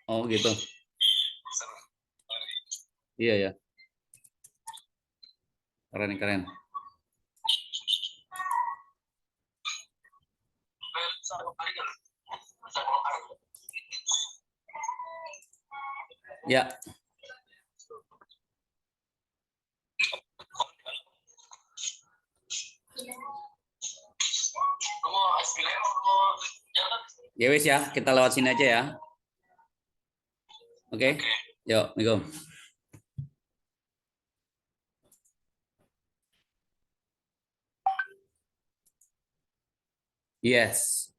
Oh gitu. Iya ya. Keren keren. Ya. Ya wes ya, kita lewat sini aja ya. Oke. Yuk, Assalamualaikum. Yes.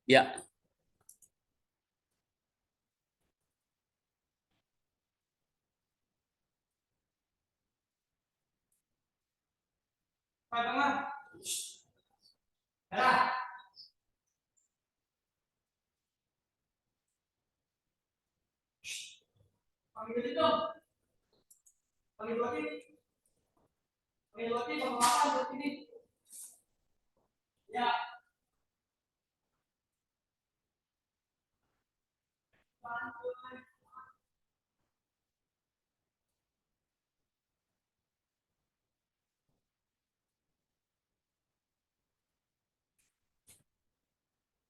Ya.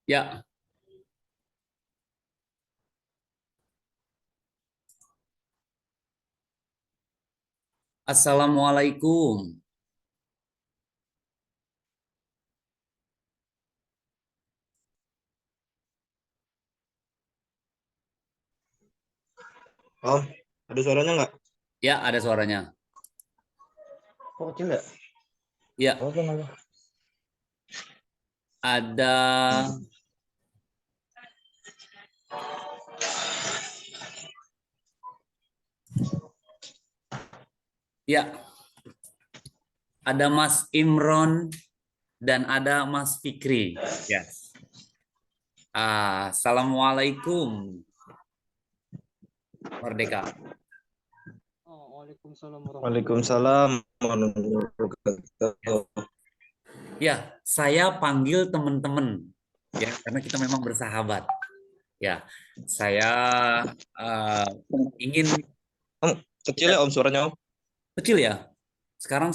Ya. Assalamualaikum. Om, ada suaranya nggak? Ya, ada suaranya. Kok kecil ya? Ya, Oke, nggak. ada ya, ada Mas Imron dan ada Mas Fikri. Yes. Assalamualaikum. Merdeka. Waalaikumsalam warahmatullahi wabarakatuh. Ya, saya panggil teman-teman ya karena kita memang bersahabat. Ya, saya uh, ingin Om, kecil ya Om suaranya Om? kecil ya. Sekarang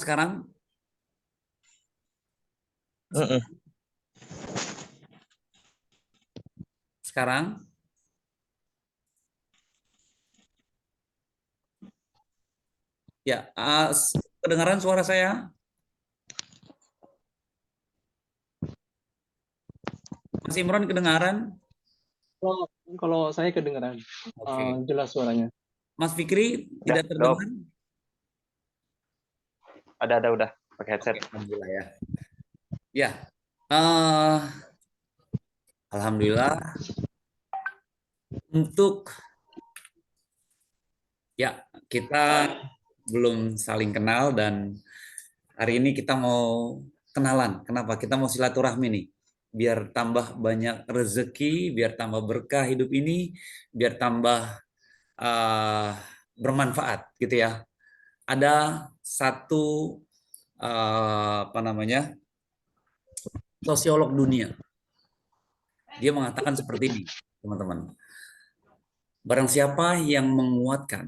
Mm-mm. sekarang ya, kedengaran suara saya? Mas Imron kedengaran? Kalau saya kedengeran Oke. jelas suaranya. Mas Fikri Ya, tidak terdengar? ada udah pakai headset. Oke, alhamdulillah ya. Ya, eh, alhamdulillah untuk ya kita belum saling kenal dan hari ini kita mau kenalan. Kenapa? Kita mau silaturahmi nih. Biar tambah banyak rezeki, biar tambah berkah hidup ini, biar tambah eh, bermanfaat gitu ya. Ada satu apa namanya? Sosiolog dunia. Dia mengatakan seperti ini, teman-teman. Barang siapa yang menguatkan,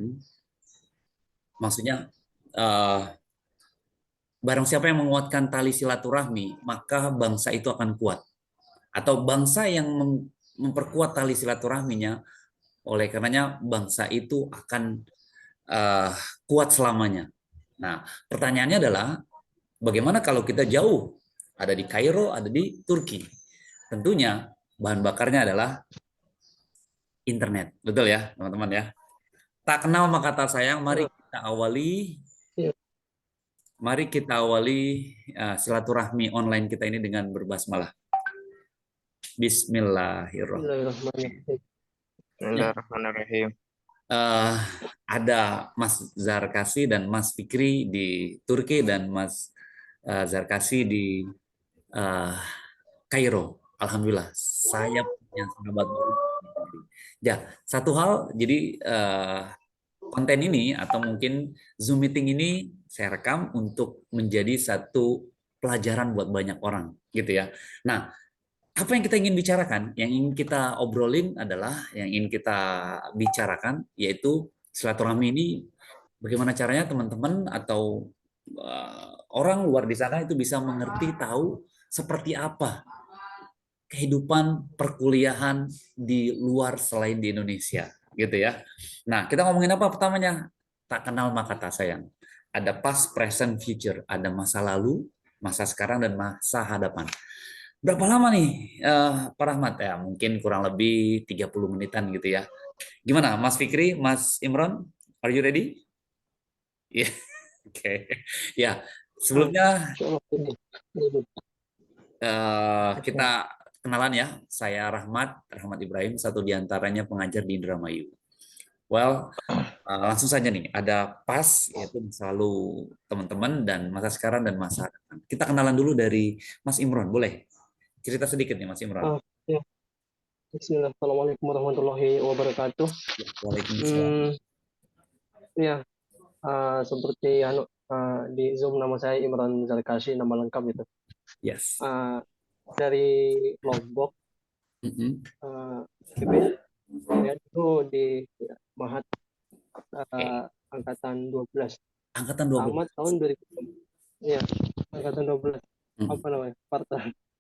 maksudnya eh, barang siapa yang menguatkan tali silaturahmi, maka bangsa itu akan kuat. Atau bangsa yang memperkuat tali silaturahminya, oleh karenanya bangsa itu akan eh, kuat selamanya. Nah, pertanyaannya adalah bagaimana kalau kita jauh, ada di Kairo, ada di Turki? Tentunya bahan bakarnya adalah internet, betul ya, teman-teman ya. Tak kenal maka tak sayang, mari kita kita awali, Iya. mari kita awali silaturahmi online kita ini dengan berbasmalah. Bismillahirrahmanirrahim. Bismillahirrahmanirrahim. Bismillahirrahmanirrahim. Eh, ada Mas Zarkasi dan Mas Fikri di Turki dan Mas Zarkasi di eh, Kairo. Alhamdulillah, saya punya sahabat baru. Ya, satu hal, jadi konten ini atau mungkin Zoom meeting ini saya rekam untuk menjadi satu pelajaran buat banyak orang, gitu ya. Nah, apa yang kita ingin bicarakan, yang ingin kita obrolin adalah, yang ingin kita bicarakan, yaitu silaturahmi ini, bagaimana caranya teman-teman atau orang luar di sana itu bisa mengerti, tahu seperti apa kehidupan perkuliahan di luar selain di Indonesia, gitu ya. Nah, kita ngomongin apa pertamanya? Tak kenal maka tak sayang. Ada past, present, future. Ada masa lalu, masa sekarang, dan masa hadapan. Berapa lama nih, Pak Rahmat? Ya, mungkin kurang lebih 30 menitan gitu ya. Gimana, Mas Fikri, Mas Imron? Are you ready? Ya, oke. Ya, sebelumnya Insyaallah. Ini. kita kenalan ya. Saya Rahmat Ibrahim, satu di antaranya pengajar di Indramayu. Well, langsung saja nih, ada pas, yaitu masa lalu teman-teman, dan masa sekarang dan masa depan. Kita kenalan dulu dari Mas Imron, boleh? Cerita sedikit nih Mas Imron. Ya. Bismillah. Assalamualaikum warahmatullahi wabarakatuh. Waalaikumsalam. Ya, seperti di Zoom nama saya Imran Zarkashi, nama lengkap itu. Yes. Dari Lombok, IP. Saya itu di Mahat angkatan 12. Angkatan 12. Tamat tahun 2000. Iya, angkatan 12. Apa namanya?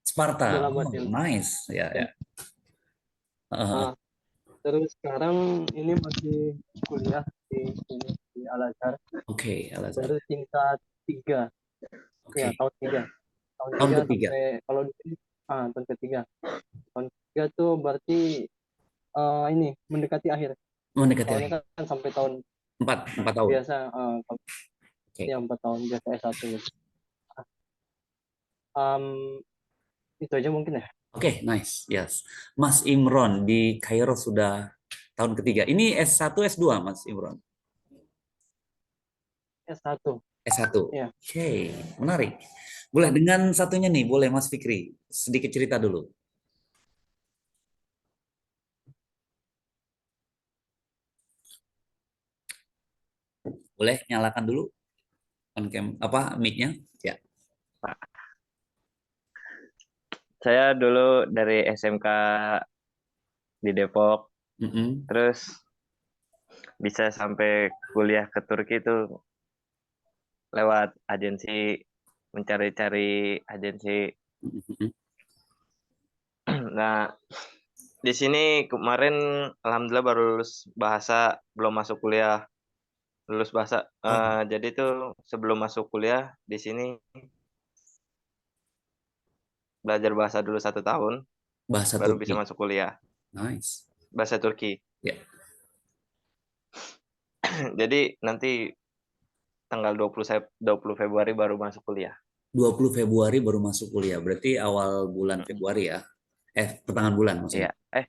Sparta. Dalam Oh, nice. Ya, ya. Terus sekarang ini masih kuliah di sini di Al-Azhar. Oke, Al-Azhar. Baru tingkat 3. Ya, tahun 3. Tahun 3 ketiga. sampai kalau di sini tahun ketiga. Tahun 3 tuh berarti ini mendekati akhir. Mendekati Soalnya akhir. kan sampai tahun 4 tahun. biasa ya 4 tahun biasa S1 gitu. Itu aja mungkin ya. Oke, nice. Yes. Mas Imron di Kairo sudah tahun ketiga. Ini S1, S2, Mas Imron? S1. S1. Ya. Oke, menarik. Boleh dengan satunya nih, boleh Mas Fikri sedikit cerita dulu. Boleh nyalakan dulu on cam mic-nya? Ya. Saya dulu dari SMK di Depok, terus bisa sampai kuliah ke Turki itu lewat agensi, mencari-cari agensi. Nah, di sini kemarin alhamdulillah baru lulus bahasa, belum masuk kuliah. Lulus bahasa. Jadi tuh sebelum masuk kuliah di sini belajar bahasa dulu 1 tahun, Bahasa baru Turki. bisa masuk kuliah. Nice. Bahasa Turki. Ya. Jadi nanti tanggal 20 Februari baru masuk kuliah. 20 Februari baru masuk kuliah. Berarti awal bulan Februari ya? Pertengahan bulan maksudnya. Iya.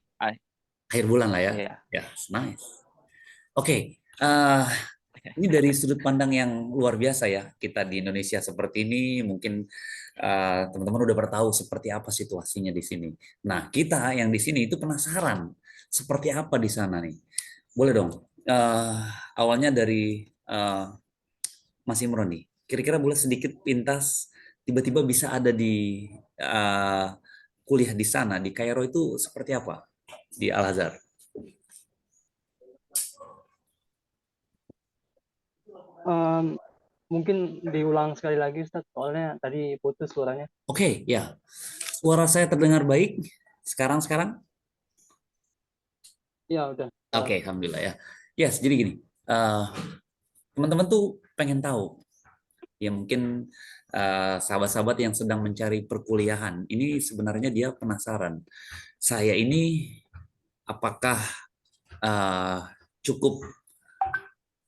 Akhir bulan lah ya. Iya. Ya, nice. Oke. Ini dari sudut pandang yang luar biasa ya. Kita di Indonesia seperti ini, mungkin teman-teman udah pernah tahu seperti apa situasinya di sini. Nah, kita yang di sini itu penasaran seperti apa di sana nih. Boleh dong. Awalnya dari Mas Imron nih. Kira-kira boleh sedikit pintas, tiba-tiba bisa ada di kuliah di sana, di Kairo itu seperti apa? Di Al-Azhar. Mungkin diulang sekali lagi Ustaz, soalnya tadi putus suaranya. Oke, ya. Suara saya terdengar baik sekarang? Ya, udah. Oke, alhamdulillah ya. Yes, jadi gini. Teman-teman tuh pengen tahu. Ya mungkin sahabat-sahabat yang sedang mencari perkuliahan, ini sebenarnya dia penasaran. Saya ini apakah cukup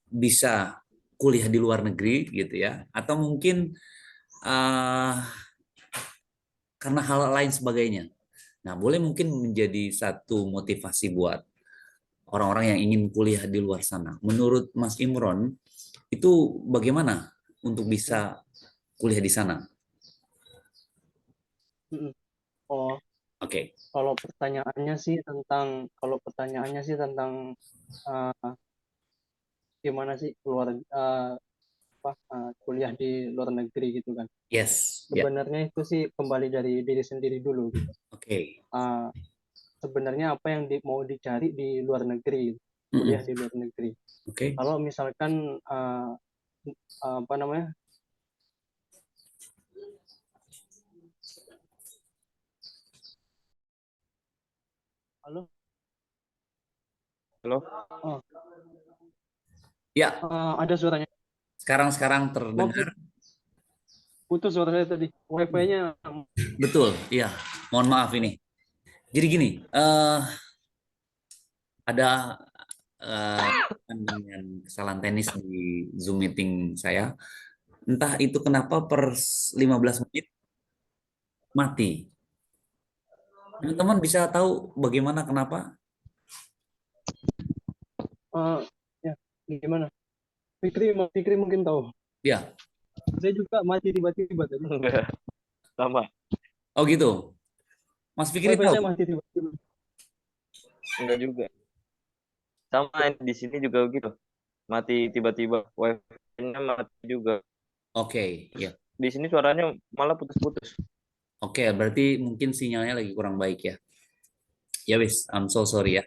bisa kuliah di luar negeri gitu ya, atau mungkin eh, karena hal lain sebagainya. Nah, boleh mungkin menjadi satu motivasi buat orang-orang yang ingin kuliah di luar sana. Menurut Mas Imron, itu bagaimana untuk bisa kuliah di sana? Mm-mm. Oh, Oke. kalau pertanyaannya sih tentang uh, gimana sih kuliah di luar negeri gitu kan. Yes, ya. Sebenarnya itu sih kembali dari diri sendiri dulu gitu. Oke. Uh, Sebenarnya apa yang mau dicari di luar negeri, kuliah Mm-mm. di luar negeri. Oke. Kalau misalkan apa namanya? Halo? Halo? Oh, Ya, ada suaranya. sekarang Maaf, terdengar. putus suara saya tadi. Wifi-nya. Betul, iya. Mohon maaf ini. Jadi gini, ada dengan kesalahan teknis di Zoom meeting saya. Entah itu kenapa per 15 menit mati. Teman-teman bisa tahu bagaimana kenapa? Uh, ya, gimana? Fikri mungkin tahu. Ya, Saya juga mati tiba-tiba tadi. Enggak, sama. oh gitu. Mas Fikri Wifi tahu? saya mati tiba-tiba. Enggak juga. Sama di sini juga gitu. Mati tiba-tiba. Wifi-nya mati juga. Oke, ya. Di sini suaranya malah putus-putus. Oke, berarti mungkin sinyalnya lagi kurang baik ya. Ya wis, I'm so sorry ya.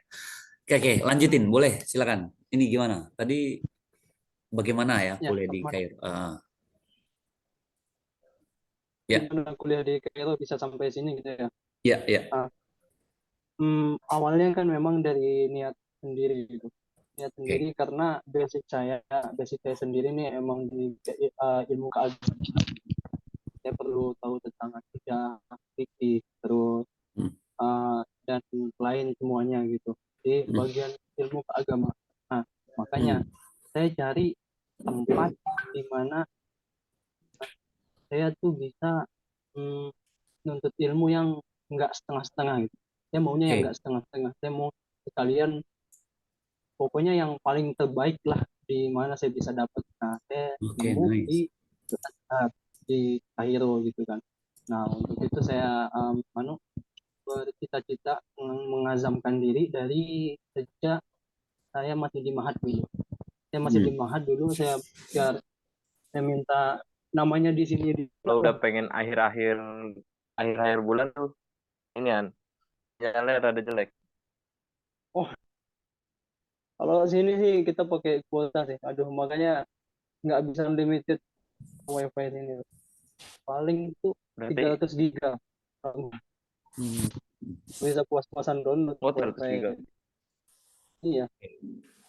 Oke, lanjutin, boleh, silakan. Ini gimana? Tadi bagaimana ya Ya, kuliah di Kairo? Ya, gimana kuliah di Kairo bisa sampai sini gitu ya. ya, ya. Ah, Awalnya kan memang dari niat sendiri gitu. Niat sendiri Oke. karena basic saya sendiri nih emang di ilmu keagamaan. Saya perlu tahu tentang akidah, fikih, terus Hmm, dan lain semuanya gitu di hmm, bagian ilmu keagamaan. Nah, makanya hmm. saya cari tempat di mana saya tuh bisa mm, nuntut ilmu yang nggak setengah-setengah gitu. Saya maunya yang Oke, nggak setengah-setengah. Saya mau sekalian pokoknya yang paling terbaik lah di mana saya bisa dapat. Nah, saya oke, nemu nice. di Kairo gitu kan. Nah, untuk itu saya bercita-cita mengazamkan diri dari sejak saya masih di Mahat dulu. Saya masih di Hmm. Mahat dulu, saya minta namanya di sini di Kalau lah. udah pengen akhir-akhir bulan tuh ini kan sinyalnya rada jelek. Oh, kalau sini sih kita pakai kuota sih. Aduh, makanya nggak bisa unlimited wifi sini. Paling itu Berarti 300 giga. Hmm. Bisa puas-puasan download oh 300 wifi. giga. Iya,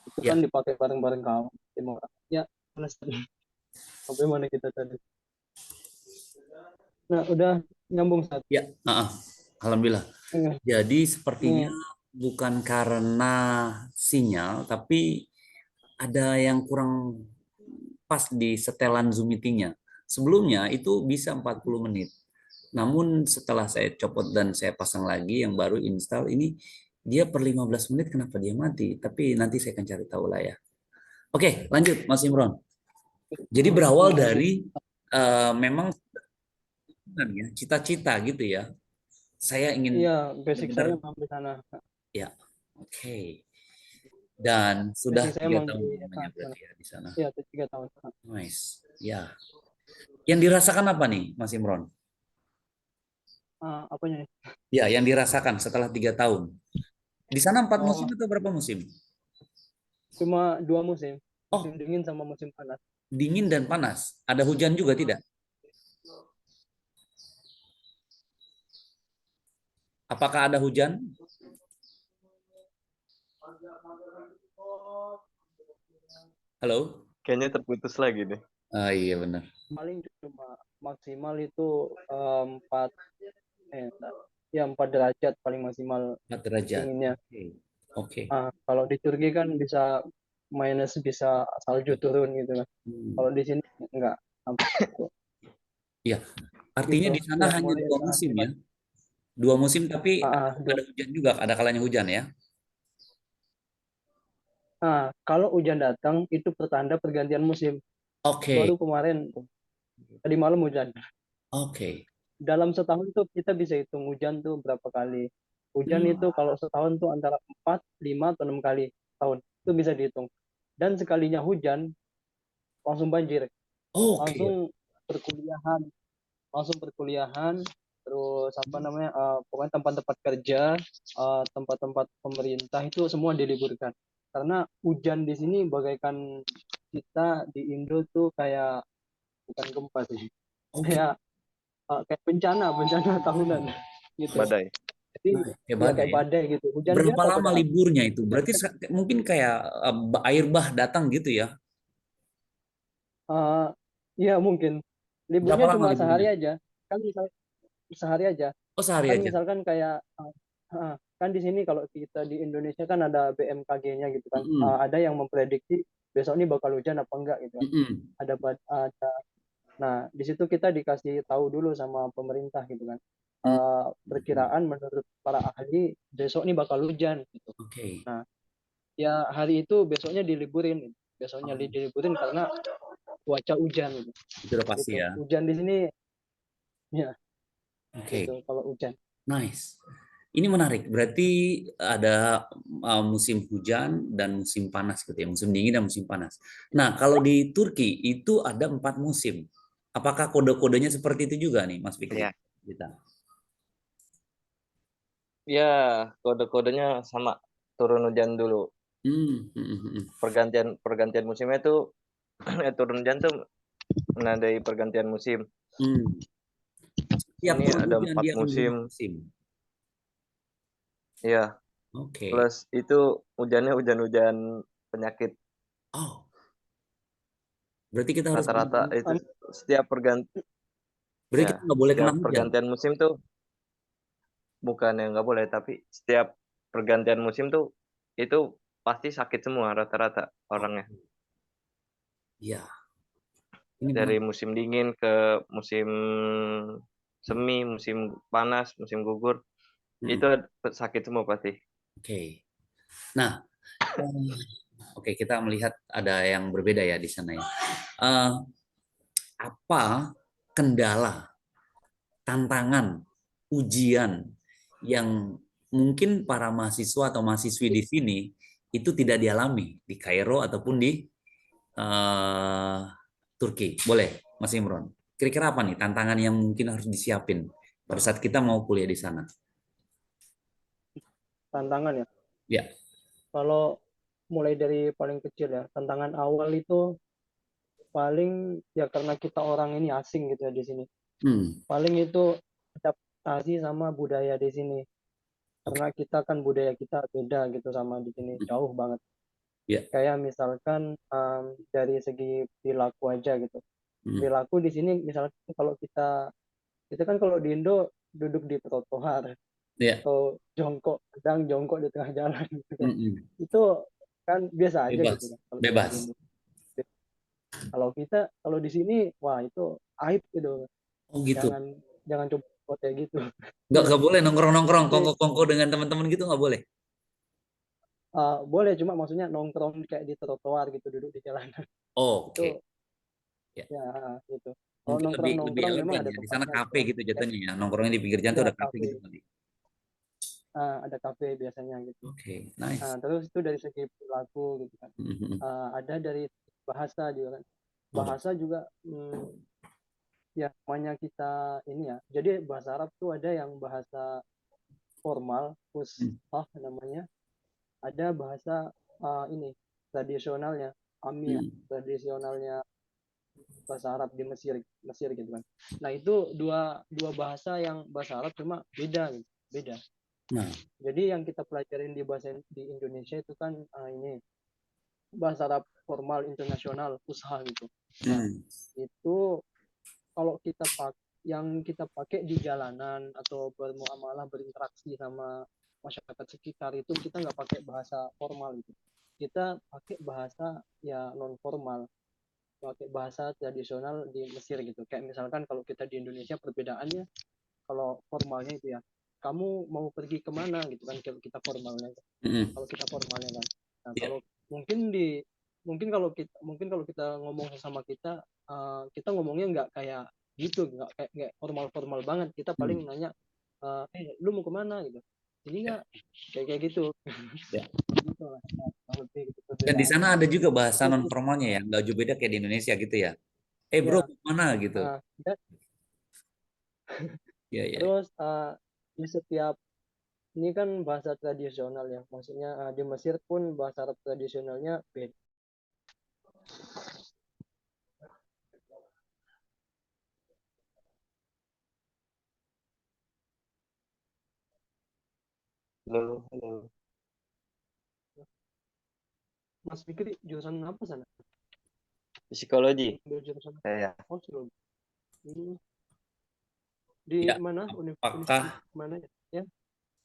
itu kan Ya, dipakai bareng-bareng kawan. Lima orang. Ya, plus sampai mana kita tadi. Nah, udah nyambung satu. ya. Alhamdulillah. Ini, Jadi sepertinya ini bukan karena sinyal, tapi ada yang kurang pas di setelan Zoom meetingnya. Sebelumnya itu bisa 40 menit. Namun setelah saya copot dan saya pasang lagi yang baru install ini, dia per 15 menit kenapa dia mati? Tapi nanti saya akan cari tahu lah ya. Oke, lanjut Mas Imron. Jadi berawal lanjut. dari memang ya, cita-cita gitu ya. Saya ingin Iya, basic benar-benar saya memang di sana. ya. Oke. Dan sudah Basic saya tiga memang tahun di namanya sana. berarti ya di sana. Iya, 3 tahun. Nice. Ya. Yang dirasakan apa nih, Mas Imron? Apanya nih? Ya, yang dirasakan setelah 3 tahun. Di sana 4 musim Oh, atau berapa musim? cuma 2 musim. Musim Oh, dingin sama musim panas. dingin dan panas. Ada hujan juga tidak? Apakah ada hujan? Halo? Kayaknya terputus lagi deh. Ah, iya benar. Paling cuma maksimal itu 4 enggak. Ya 4 derajat paling maksimal 4 derajat. dinginnya. Oke. Oke. Kalau di Turki kan bisa minus bisa salju turun gitu kan. Hmm. Kalau di sini enggak sampai itu. Iya, artinya Gitu di sana ya, hanya mulai dua musim ya, dua musim tapi dua. ada hujan juga, ada kalanya hujan ya. Kalau hujan datang itu pertanda pergantian musim. Oke, Baru kemarin tadi malam hujan. oke. Dalam setahun tuh kita bisa hitung hujan tuh berapa kali. Hujan Hmm, itu kalau setahun tuh antara 4, 5 atau 6 kali tahun. Itu bisa dihitung. Dan sekalinya hujan langsung banjir, oke, langsung perkuliahan, terus apa namanya, pokoknya tempat-tempat kerja, tempat-tempat pemerintah itu semua diliburkan. Karena hujan di sini bagaikan kita di Indo tuh kayak bukan gempa sih, oke. kayak kayak bencana tahunan gitu. Badai. Jadi Nah, kayak ya badai kayak ya. badai gitu. Hujan Berapa biasa lama padahal. liburnya itu? Hujan Berarti biasa. mungkin kayak air bah datang gitu ya? Eh, ya mungkin Berapa liburnya lama cuma liburnya? sehari aja. Kan misal sehari aja. Oh, sehari Kan aja. misalkan kayak kan di sini kalau kita di Indonesia kan ada BMKG-nya gitu kan. Mm-mm. Ada yang memprediksi besok ini bakal hujan apa enggak gitu kan. Mm-mm. Ada. Nah, di situ kita dikasih tahu dulu sama pemerintah gitu kan. Mm. Perkiraan menurut para ahli besok ini bakal hujan gitu. Oke. Nah, ya hari itu besoknya diliburin. Besoknya Oh, diliburin karena cuaca hujan gitu. itu udah pasti Gitu. ya. Hujan di sini ya gitu Oke, kalau hujan. nice. Ini menarik. Berarti ada musim hujan dan musim panas gitu ya, musim dingin dan musim panas. Nah, kalau di Turki itu ada 4 musim. Apakah kode-kodenya seperti itu juga nih, Mas Fikri? Ya. Kita. Ya, kode-kodenya sama. Turun hujan dulu. Hmm, hmm, hmm, hmm. Pergantian musimnya tuh turun hujan tuh menandai pergantian musim. Hmm. Setiap Ini turun ada hujan 4 dia akan berubah musim. musim. Ya, Oke. plus itu hujannya hujan-hujan penyakit. Oh, berarti kita harus Rata-rata benar-benar. itu setiap Berarti kita nggak boleh kena hujan. pergantian musim tuh bukan yang nggak boleh, tapi setiap pergantian musim tuh itu pasti sakit semua rata-rata Oh, orangnya. iya. Ini Dari menarik. musim dingin ke musim semi, musim panas, musim gugur, Hmm, itu sakit semua pasti. oke. Nah, eh, oke kita melihat ada yang berbeda ya di sana ya. Eh, apa kendala, tantangan, ujian yang mungkin para mahasiswa atau mahasiswi di sini itu tidak dialami di Kairo ataupun di eh, Turki? Boleh, Mas Imron. Kira-kira apa nih tantangan yang mungkin harus disiapin pada saat kita mau kuliah di sana? Tantangan ya. Ya. Kalau mulai dari paling kecil ya, tantangan awal itu paling ya karena kita orang ini asing gitu ya di sini. Hmm. Paling itu adaptasi sama budaya di sini. Oke. Karena kita kan budaya kita beda gitu sama di sini, jauh banget. Ya. Kayak misalkan dari segi perilaku aja gitu. Hmm. Perilaku di sini misalkan kalau kita kan kalau di Indo duduk di trotoar Ya. atau jongkok, kadang jongkok di tengah jalan gitu kan. Hmm. Itu kan biasa aja gitu Bebas. kan kalau kita di Bebas. Indo. Kalau di sini wah itu aib gitu. Oh gitu. Jangan jangan coba buat kayak gitu. Iya, Nggak boleh nongkrong-nongkrong, nanti kongko-kongko dengan teman-teman gitu nggak boleh. boleh cuma maksudnya nongkrong kayak di trotoar gitu duduk di jalanan Oh, itu oke. Ya. ya gitu. Kalau Mungkin lebih nongkrong lebih nongkrong memang elegan ada ya. Di sana tempatnya gitu kafe kan. gitu Kayak, jatuhnya ya. Nongkrongnya di pinggir jalan tuh ya ada kafe kafe. gitu kali. Ada kafe biasanya gitu. Oke, nice. Terus itu dari segi perilaku gitu kan. Mhm. Ada dari bahasa juga kan. Oh, Bahasa juga ya namanya kita ini ya. Jadi bahasa Arab tuh ada yang bahasa formal, hmm, fushah namanya. Ada bahasa ini tradisionalnya, amiyah, hmm. tradisionalnya bahasa Arab di Mesir, Mesir gitu kan. Nah itu dua dua bahasa yang bahasa Arab cuma beda gitu, beda. Nah, Jadi yang kita pelajarin di bahasa di Indonesia itu kan ini bahasa Arab formal internasional, usaha gitu. Nah hmm, itu kalau yang kita pakai di jalanan atau bermuamalah berinteraksi sama masyarakat sekitar itu kita nggak pakai bahasa formal gitu. kita pakai bahasa ya non formal, pakai bahasa tradisional di Mesir gitu. Kayak misalkan kalau kita di Indonesia perbedaannya, kalau formalnya itu ya, kamu mau pergi kemana gitu kan, kalau kita formalnya. Mm-mm. Kalau kita formalnya kan. Nah, Ya. kalau mungkin di mungkin kalau kita ngomong sama kita, kita ngomongnya nggak kayak gitu, nggak formal-formal banget. Kita paling nanya, lu mau kemana gitu. Jadi nggak kayak gitu. Ya. Gitu lah. Nah, lebih gitu Dan di perbedaan. sana ada juga bahasa non Itu formalnya ya, nggak jauh beda kayak di Indonesia gitu ya. Bro, ya. mana gitu. Dan Ya, ya. terus di setiap ini kan bahasa tradisional ya, maksudnya di Mesir pun bahasa Arab tradisionalnya beda. Halo, halo. Mas Fikri jurusan apa sana? Psikologi Ambil jurusan saya. psikologi. Hmm. Di Ya, mana? apakah Universitas mana ya? Ya,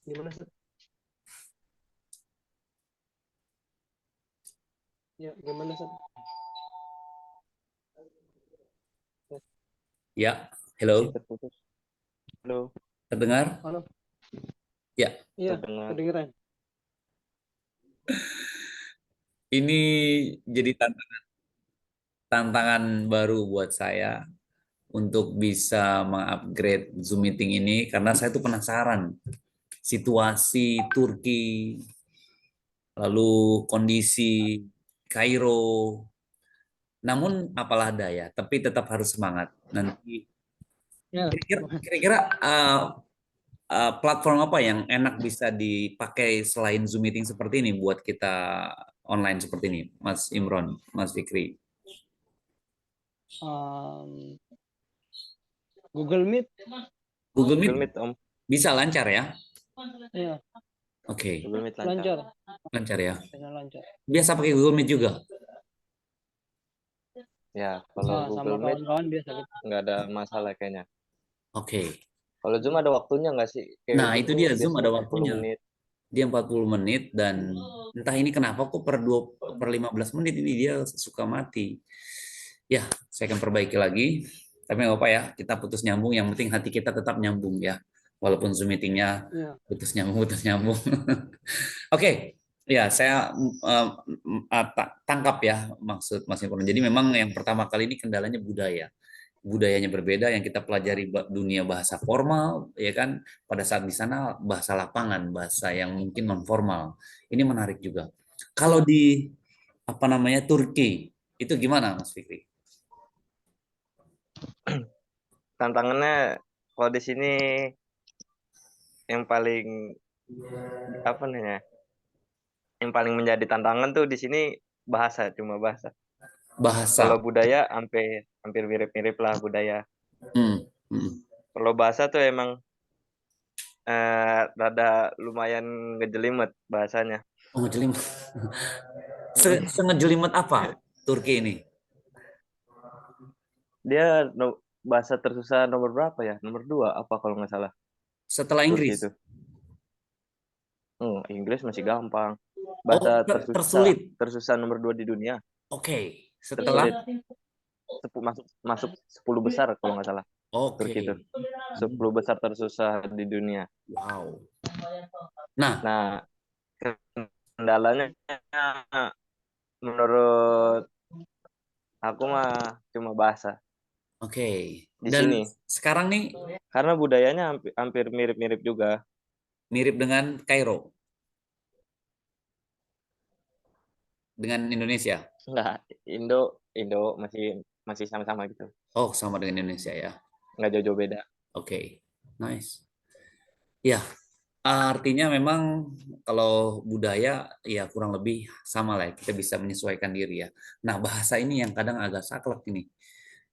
di mana? Sir? Ya, di mana Sir? Ya. ya, Masih hello, terputus. Halo, terdengar? Halo. Ya, Iya, terdengar. kedengeran. ini jadi tantangan baru buat saya untuk bisa mengupgrade Zoom meeting ini karena saya tuh penasaran situasi Turki, lalu kondisi Kairo. Namun apalah daya, tapi tetap harus semangat. Nanti Ya, kira-kira platform apa yang enak bisa dipakai selain Zoom meeting seperti ini buat kita online seperti ini, Mas Imron, Mas Fikri? um, Google Meet. Google Google Meet Meet, Om. bisa lancar ya? Ya, Oke, Google Meet lancar. lancar. lancar ya. Dengan lancar. Biasa pakai Google Meet juga. Ya, kalau Sama Google Meet kawan-kawan biasa gitu. nggak ada masalah kayaknya. Oke. Kalau Zoom ada waktunya nggak sih? Kayak Nah, Zoom itu tuh dia Zoom biasanya ada 40 waktunya. menit. Dia 40 menit dan entah ini kenapa kok per 15 menit ini dia suka mati. Ya, saya akan perbaiki lagi. Tapi nggak apa ya, kita putus nyambung. Yang penting hati kita tetap nyambung ya. Walaupun Zoom meetingnya Ya, putus nyambung, putus nyambung. Oke, ya saya tangkap ya maksud Mas Nikola. Jadi memang yang pertama kali ini kendalanya budaya. Budayanya berbeda yang kita pelajari dunia bahasa formal, ya kan? Pada saat di sana bahasa lapangan, bahasa yang mungkin non formal. Ini menarik juga. Kalau ya. di apa namanya Turki itu gimana, Mas Fikri? Tantangannya kalau di sini yang paling apa namanya? Yang paling menjadi tantangan tuh di sini bahasa, cuma bahasa. Kalau Bahasa. budaya hampir hampir mirip-mirip lah budaya. Hmm, hmm. Kalau bahasa tuh emang rada lumayan ngejelimet bahasanya. Oh, ngejelimet. Sengejelimet apa Turki ini? Dia bahasa tersusah nomor berapa ya? Nomor 2 apa kalau nggak salah Setelah Turki Inggris. itu. Inggris masih gampang. Oh, Bahasa tersulit. tersusah nomor 2 di dunia. Oke. Setelah Tersulit. Masuk masuk 10 besar kalau nggak salah Oke. Turki itu. 10 besar tersusah di dunia. Wow. Nah, Nah, kendalanya menurut aku mah cuma bahasa oke. di Dan sini. sekarang nih Karena budayanya hampir, hampir mirip-mirip juga. mirip dengan Kairo, dengan Indonesia. Enggak, Indo Indo masih masih sama-sama gitu. Oh, sama dengan Indonesia ya. Nggak jauh-jauh beda. Oke. Nice. Ya, artinya memang kalau budaya ya kurang lebih sama lah ya. Kita bisa menyesuaikan diri ya. Nah, bahasa ini yang kadang agak saklek ini.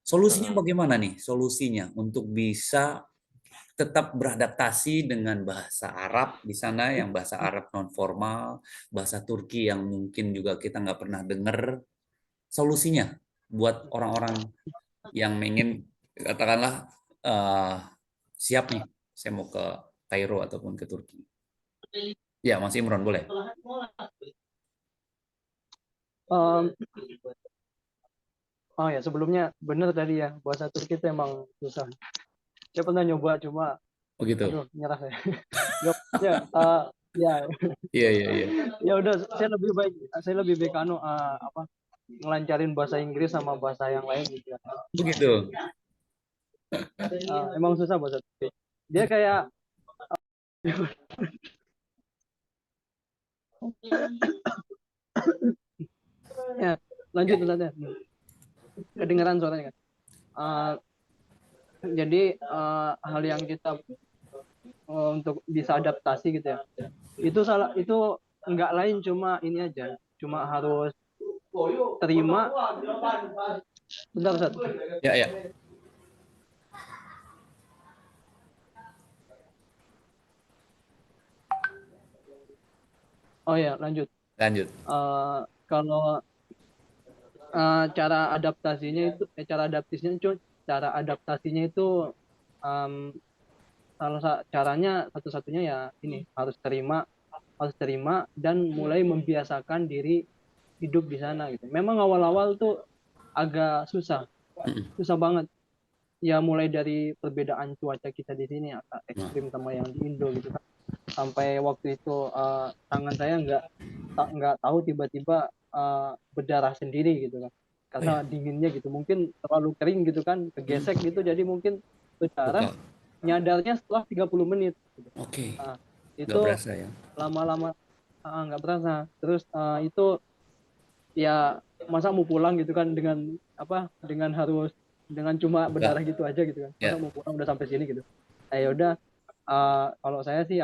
Solusinya Heeh. bagaimana nih? Solusinya untuk bisa tetap beradaptasi dengan bahasa Arab di sana yang bahasa Arab non formal, bahasa Turki yang mungkin juga kita nggak pernah dengar. Solusinya buat orang-orang yang ingin katakanlah eh, siap nih, saya mau ke Kairo ataupun ke Turki. Ya, Mas Imron boleh. Em, oh ya, sebelumnya bener tadi ya, bahasa Turki itu emang susah. Saya pernah nyoba, cuma Oh gitu. aduh nyerah saya. Nggak, ya, ya, Iya, iya, iya. ya udah, saya lebih baik apa, ngelancarin bahasa Inggris sama bahasa yang lain gitu ya. Begitu. Emang susah bahasa Turki. Dia kayak ya, lanjut tadi. Kedengeran suaranya kan. Uh, jadi hal yang kita untuk bisa adaptasi gitu ya. Itu nggak lain, cuma ini aja. Cuma harus terima. Bentar, Ustaz. Ya, ya. Oh ya, lanjut. Lanjut. Kalau cara adaptasinya itu em, caranya satu-satunya ya ini, harus terima dan mulai membiasakan diri hidup di sana gitu. Memang awal-awal tuh agak susah, Mm-mm. susah banget. Ya mulai dari perbedaan cuaca kita di sini agak Nah, ekstrim sama yang di Indo gitu kan. Sampai waktu itu tangan saya nggak tahu tiba-tiba berdarah sendiri gitu kan. oh Karena ya, dinginnya gitu. Mungkin terlalu kering gitu kan, kegesek gitu, jadi mungkin berdarah, luka. nyadarnya setelah 30 menit gitu. Oke, Nah, nggak itu berasa ya. lama-lama nggak berasa. Terus itu ya, masa mau pulang gitu kan dengan apa, dengan cuma Luka. berdarah gitu aja gitu kan, masa Ya, mau pulang udah sampai sini gitu. Ya udah, kalau saya sih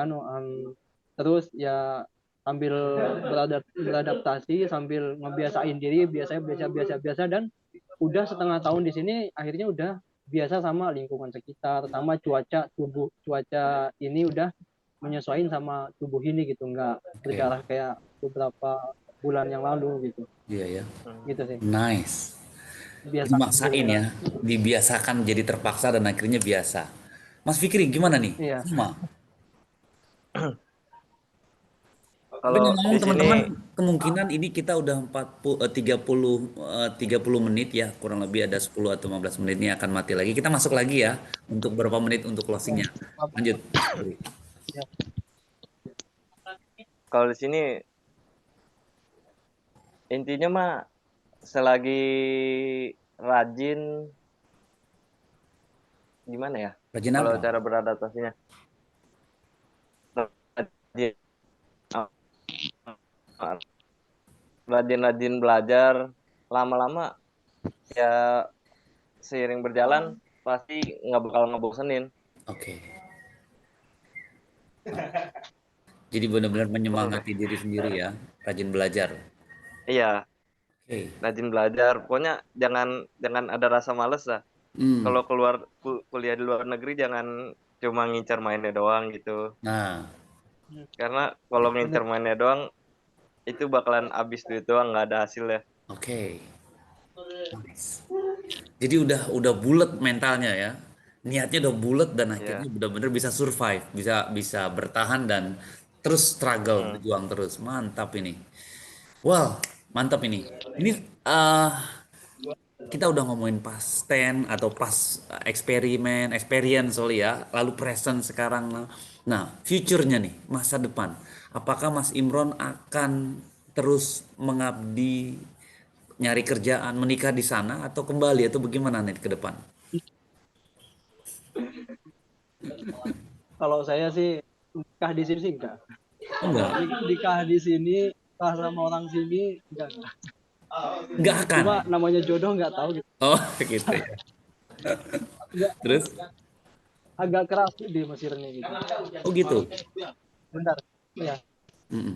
terus ya sambil beradaptasi, sambil ngebiasain diri, biasanya biasa biasa biasa, dan udah setengah tahun di sini akhirnya udah biasa sama lingkungan sekitar, sama cuaca ini udah menyesuaikan sama tubuh ini gitu, nggak oke. berdarah kayak beberapa bulan yang lalu gitu. Iya ya. Gitu sih, Nice. biasain dulu Dimaksain kan. ya, dibiasakan jadi terpaksa dan akhirnya biasa. Mas Fikri gimana nih? Iya. Sama. Tapi Kalau ngomong di sini teman-teman, kemungkinan ini kita udah 30 menit ya, kurang lebih ada 10 atau 15 menit ini akan mati lagi. Kita masuk lagi ya untuk berapa menit untuk closingnya. Lanjut, Mas Fikri. Ya. kalau di sini intinya mah selagi rajin, gimana ya? Rajin Kalau apa? cara beradaptasinya rajin, rajin-rajin belajar, lama-lama ya seiring berjalan pasti nggak bakal ngebosenin. Oke. Jadi benar-benar menyemangati diri sendiri ya, rajin belajar. Iya, Oke. rajin belajar. Pokoknya jangan jangan ada rasa males lah. Hmm. Kalau keluar kuliah di luar negeri jangan cuma ngincar mainnya doang gitu. Nah, Karena kalau Bener. ngincar mainnya doang itu bakalan habis duit doang, nggak ada hasilnya. oke. Nice. Jadi udah bulat mentalnya ya. Niatnya udah bulat dan akhirnya Ya. benar-benar bisa survive, bisa bisa bertahan dan terus struggle, Mm. berjuang terus. Mantap ini. Wow, mantap ini. Ini eh kita udah ngomongin past tense atau past eksperimen, experience sorry ya, lalu present sekarang. Nah, future-nya nih, masa depan. Apakah Mas Imron akan terus mengabdi, nyari kerjaan, menikah di sana atau kembali atau bagaimana nih ke depan? Kalau saya sih nikah di sini sih enggak. Enggak, Nikah di sini, nikah sama orang sini enggak. enggak akan. Cuma namanya jodoh nggak tahu gitu. Oh, gitu ya. Enggak, Terus? agak keras di Mesir ini gitu. Oh gitu. Bentar. Ya, Mm-mm.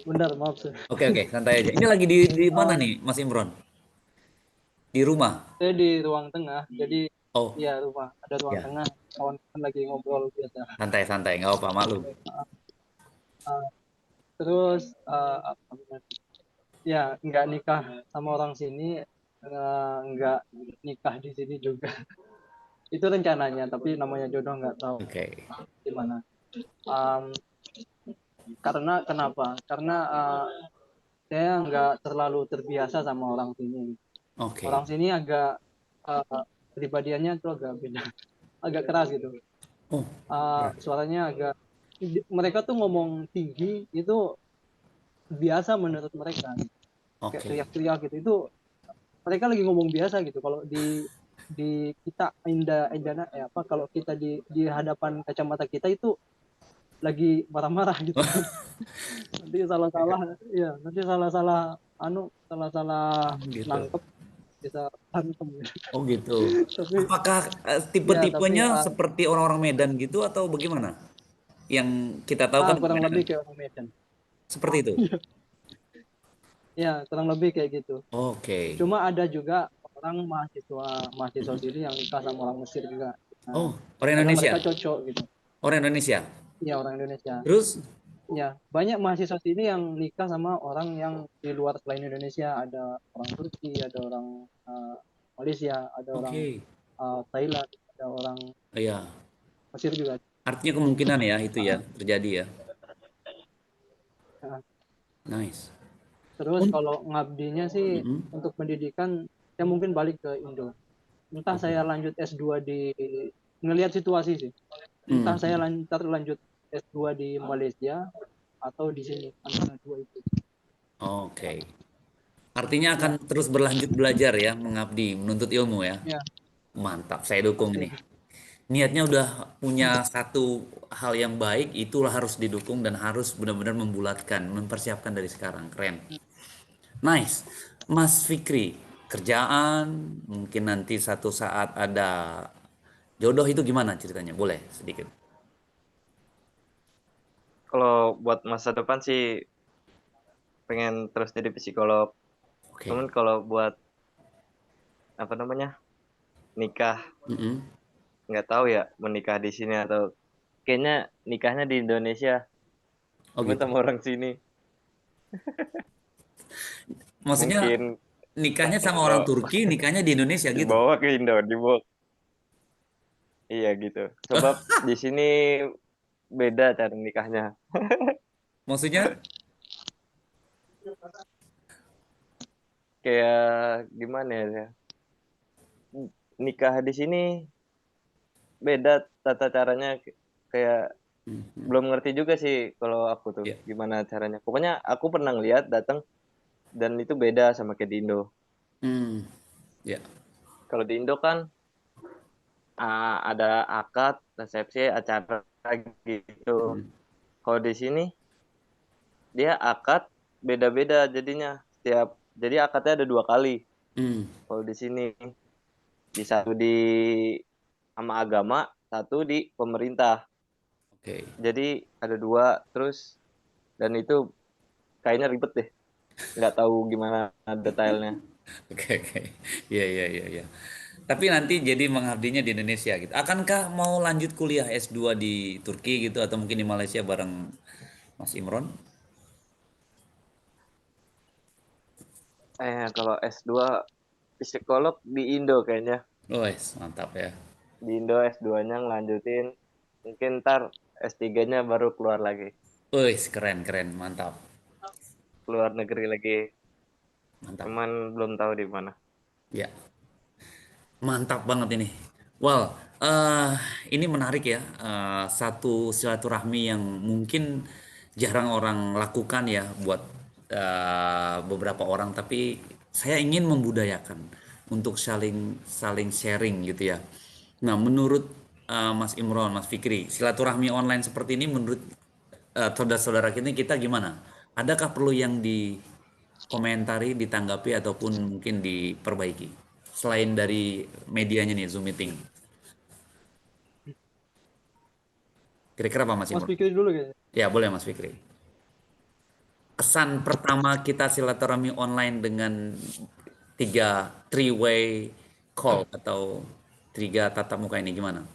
bentar, maaf sih. Oke oke, santai aja. Ini lagi di mana Eh, nih, Mas Imron? Di rumah. saya di ruang tengah, jadi Oh, ya rumah ada ruang ya. tengah, kawan lagi ngobrol biasa. Santai-santai, nggak apa maklum. Eh, terus ya nggak nikah sama orang sini, nggak nikah di sini juga. Itu rencananya, tapi namanya jodoh nggak tahu Oke. gimana. Um, karena kenapa? Karena saya nggak terlalu terbiasa sama orang sini. Oke. Orang sini agak pribadiannya tuh agak beda, agak keras gitu. Oh, keras. Suaranya agak, mereka tuh ngomong tinggi itu biasa menurut mereka, kayak Oke. teriak-teriak gitu. Itu mereka lagi ngomong biasa gitu. Kalau di kita apa, kalau kita di hadapan kacamata kita itu lagi marah-marah gitu. Nanti salah-salah, ya nanti salah-salah salah-salah Gitu. nangkep bisa hantem gitu. Oh gitu. Tapi Apakah ya tapi tipe-tipenya seperti orang-orang Medan gitu atau bagaimana? Yang kita tahu kan kurang Medan lebih kayak orang Medan. seperti itu. Ya kurang lebih kayak gitu. Oke. Cuma ada juga orang mahasiswa mahasiswa sini yang nikah sama orang Mesir juga. Nah, Oh, orang karena mereka Indonesia. cocok gitu. Orang Indonesia. Ya orang Indonesia. Terus, Ya banyak mahasiswa sini yang nikah sama orang yang di luar selain Indonesia. Ada orang Turki, ada orang Malaysia, ada orang oke. Thailand, ada orang Iya. Mesir juga. Artinya kemungkinan ya itu ya terjadi ya. Nah, Nice. terus Un- kalau ngabdinya sih Mm-mm. untuk pendidikan, saya mungkin balik ke Indo. Entah Oke. saya lanjut S2 di, ngelihat situasi sih. Entah saya Mm-mm. lanjut S2 di Malaysia atau di sini, antara dua itu. Oke. Artinya akan Ya, terus berlanjut belajar ya, mengabdi, menuntut ilmu ya. ya Mantap, saya dukung pasti. nih. Niatnya udah punya satu hal yang baik, itulah harus didukung dan harus benar-benar membulatkan, mempersiapkan dari sekarang. Keren. Nice. Mas Fikri, kerjaan, mungkin nanti satu saat ada jodoh itu gimana ceritanya? Boleh sedikit. Kalau buat masa depan sih pengen terus jadi psikolog. Oke. Cuman kalau buat apa namanya nikah, Mm-mm. nggak tahu ya menikah di sini atau kayaknya nikahnya di Indonesia. Oh Cuman gitu. sama orang sini. Maksudnya Mungkin nikahnya sama orang kalau Turki, nikahnya di Indonesia gitu. dibawa ke Indo, dibawa. Iya gitu. Sebab di sini beda cara nikahnya. Maksudnya, Kayak gimana ya? Nikah di sini beda tata caranya, kayak Mhm. belum ngerti juga sih kalau aku tuh Ya. gimana caranya. Pokoknya aku pernah lihat datang dan itu beda sama kayak di Indo. Hmm. Ya. Kalau di Indo kan ada akad, resepsi, acara gitu. Hmm. Kalau di sini dia akad beda-beda jadinya. Jadi akadnya ada 2 kali. Hmm. Kalau di sini di satu di sama agama, satu di pemerintah. Oke. Jadi ada dua terus, dan itu kayaknya ribet deh. Nggak tahu gimana detailnya. Oke, oke. Iya, iya, iya, iya. Tapi nanti jadi mengabdinya di Indonesia gitu. Akankah mau lanjut kuliah S2 di Turki gitu atau mungkin di Malaysia bareng Mas Imron? Kalau S2 psikolog di Indo kayaknya. Wes, mantap ya. Di Indo S2-nya ngelanjutin. Mungkin ntar S3-nya baru keluar lagi. Wes, keren, keren, mantap. Keluar negeri lagi. Mantap. Cuman belum tahu di mana. Ya, mantap banget ini. Well, eh ini menarik ya. Satu silaturahmi yang mungkin jarang orang lakukan ya buat beberapa orang. Tapi saya ingin membudayakan untuk saling saling sharing gitu ya. Nah, menurut Mas Imron, Mas Fikri, silaturahmi online seperti ini menurut saudara-saudara kita gimana? Adakah perlu yang dikomentari, ditanggapi ataupun mungkin diperbaiki? Selain dari medianya nih, Zoom meeting. Kira-kira apa Mas Mas Imron? pikir dulu kayaknya. Ya, boleh Mas Fikri. Kesan pertama kita silaturahmi online dengan three way call atau tiga tatap muka ini gimana?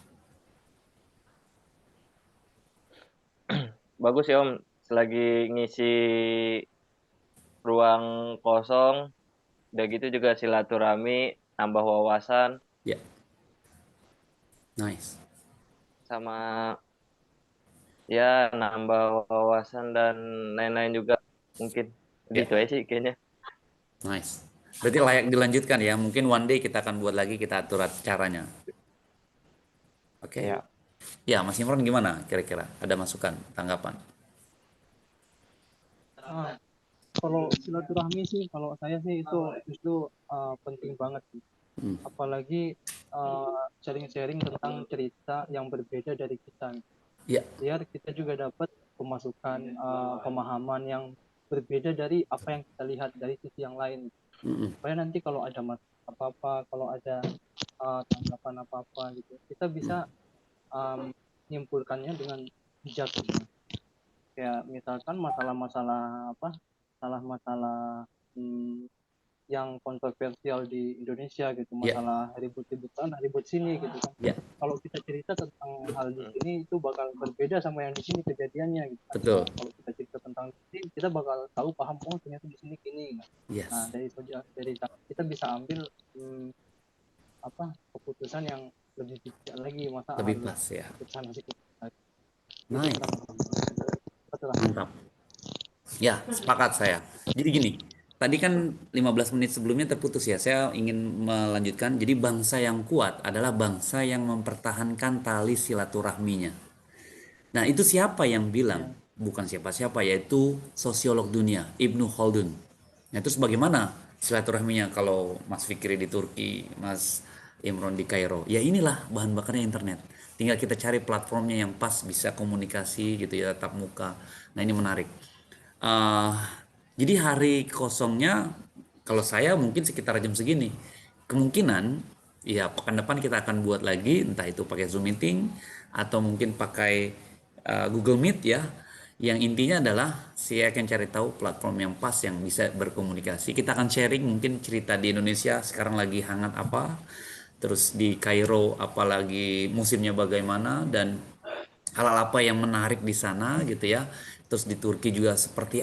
Bagus ya Om, selagi ngisi ruang kosong, udah gitu juga silaturahmi, nambah wawasan, Ya, nice. sama ya nambah wawasan dan lain-lain juga mungkin. Ya, Gitu aja sih kayaknya. nice. Berarti layak dilanjutkan ya. Mungkin one day kita akan buat lagi, kita atur caranya. Oke. Ya. Ya, Mas Imron gimana kira-kira? Ada masukan, tanggapan? Ah, kalau silaturahmi sih, kalau saya sih itu justru penting banget sih. Hmm. Apalagi sharing-sharing tentang cerita yang berbeda dari kita. Ya, Biar kita juga dapat pemasukan, pemahaman yang berbeda dari apa yang kita lihat dari sisi yang lain. mm-mm. Supaya nanti kalau ada masalah apa-apa, kalau ada tanggapan apa-apa gitu, kita bisa menyimpulkannya dengan bijak gitu. Kayak misalkan masalah-masalah apa, masalah-masalah yang kontroversial di Indonesia gitu, Ya, masalah ribut-ribut sana, ribut sini gitu kan. ya, Kalau kita cerita tentang hal di sini itu bakal berbeda sama yang di sini kejadiannya gitu kan. betul. Kalau kita cerita tentang ini, kita bakal tahu paham, oh ternyata di sini gini. Nah, Yes, dari kita bisa ambil keputusan yang lebih bijak lagi, masa lebih harus pas ya. keputusan masih keputusan. Itu Nice, kurang betul lah. mantap. Ya, sepakat saya. Jadi gini, tadi kan 15 menit sebelumnya terputus ya. Saya ingin melanjutkan. Jadi bangsa yang kuat adalah bangsa yang mempertahankan tali silaturahminya. Nah, itu siapa yang bilang? Ya. Bukan siapa-siapa, yaitu sosiolog dunia, Ibnu Khaldun. Nah, terus bagaimana silaturahminya kalau Mas Fikri di Turki, Mas Imron di Kairo? Ya inilah bahan bakarnya internet. Tinggal kita cari platformnya yang pas bisa komunikasi gitu ya, tatap muka. Nah, ini menarik. Eh, jadi hari kosongnya kalau saya mungkin sekitar jam segini. Kemungkinan ya pekan depan kita akan buat lagi, entah itu pakai Zoom meeting atau mungkin pakai Google Meet ya. Yang intinya adalah saya akan cari tahu platform yang pas yang bisa berkomunikasi. Kita akan sharing mungkin cerita di Indonesia sekarang lagi hangat apa, terus di Kairo apalagi musimnya bagaimana dan hal-hal apa yang menarik di sana gitu ya. Terus di Turki juga seperti